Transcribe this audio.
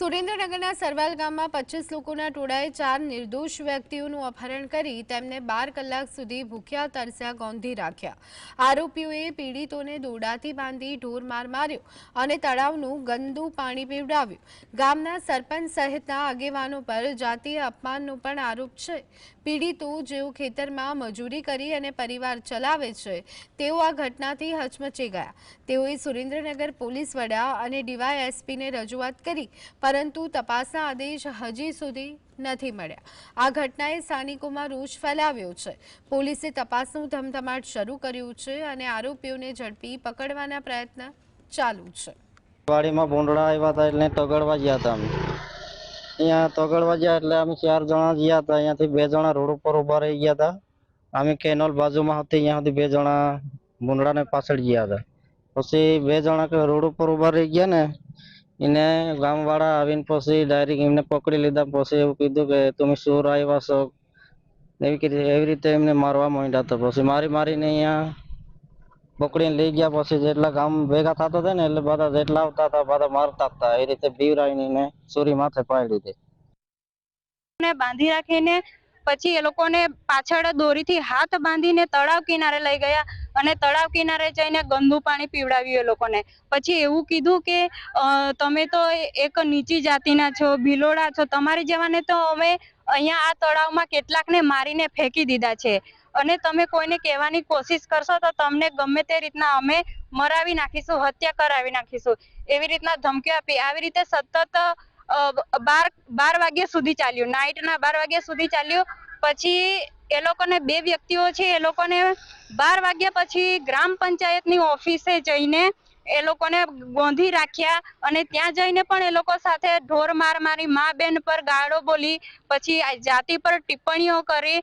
સુરેન્દ્રનગરના સરવાલ ગામમાં 25 લોકોના ટોળાએ 4 નિર્દોષ વ્યક્તિઓનું અપહરણ કરી તેમને 12 કલાક સુધી ભૂખ્યા તરસ્યા ગોંધી રાખ્યા। આરોપીઓએ પીડિતોને દોરડાથી બાંધી ઢોરમાર માર્યો અને તળાવનું ગંદુ પાણી પીવડાવ્યું। ગામના સરપંચ સહિતના આગેવાનો પર જાતીય અપમાનનો પણ આરોપ છે। પીડિતો જેઓ ખેતરમાં મજૂરી કરી અને પરિવાર ચલાવે છે તેઓ આ ઘટનાથી હચમચી ગયા। તેઓએ સુરેન્દ્રનગર પોલીસ વડા અને ડીવાયએસપીને રજૂઆત કરી, પરંતુ તપાસના આદેશ હજી સુધી નથી મળ્યા। આ ઘટનાએ સ્થાનિકોમાં રોષ ફેલાવ્યો છે। પોલીસે તપાસનું ધમધમાટ શરૂ કર્યું છે અને આરોપીઓને ઝડપી પકડવાના પ્રયત્ન ચાલુ છે। વાડીમાં ભૂંડડા આવ્યા હતા એટલે તગડવા ગયા હતા અમે અહીંયા તગડવા ગયા એટલે અમે 4 જણા ગયા હતા। અહીંયાથી 2 જણા રોડ ઉપર ઉભા રહી ગયા હતા। અમે કેનલ બાજુમાં હતી, અહીંયાથી 2 જણા ભૂંડડાને પાછળ ગયા હતા। પછી 2 જણા રોડ ઉપર ઉભા રહી ગયા ને એને ગામવાળા આવીને પછી ડાયરેક્ટ એમને પકડી લીધા। પછી એવું કીધું કે તમે ચોર આવ્યા છો, એવી રીતે એમને મારવા માંડ્યા હતા। પછી મારીને અહીંયા પકડીને લઈ ગયા। પછી જેટલા ગામ ભેગા થતા હતા ને એટલે બધા જેટલા આવતા હતા બધા મારતા હતા। એ રીતે બીવરાઈને ચોરી માથે પાડી દીધી। બાંધી રાખીને પછી એ લોકોને પાછળ દોરીથી હાથ બાંધીને તળાવ કિનારે લઈ ગયા અને તળાવ કિનારે જઈને ગંદુ પાણી પીવડાવ્યું એ લોકોને। પછી એવું કીધું કે તમે તો એક નીચી જાતિના છો, ભિલોડા છો, તમારી જેવાને તો અમે અહીંયા આ તળાવમાં કેટલાકને મારીને ફેંકી દીધા છે અને તમે કોઈને કહેવાની કોશિશ કરશો તો તમને ગમે તે રીતના અમે મરાવી નાખીશું, હત્યા કરાવી નાખીશું, એવી રીતના ધમકી આપી। આવી રીતે સતત 12 વાગ્યા સુધી ચાલ્યું, નાઇટના 12 વાગ્યા સુધી ચાલ્યું। પછી એ લોકોને 2 વ્યક્તિઓ છે એ લોકોને 12 વાગ્યા પછી ગ્રામ પંચાયતની ઓફિસે જઈને એ લોકોને ગોંધી રાખ્યા અને ત્યાં જઈને પણ એ લોકો સાથે ઢોર માર મારી, મા બેન પર ગાળો બોલી, પછી જાતિ પર ટિપ્પણીઓ કરી।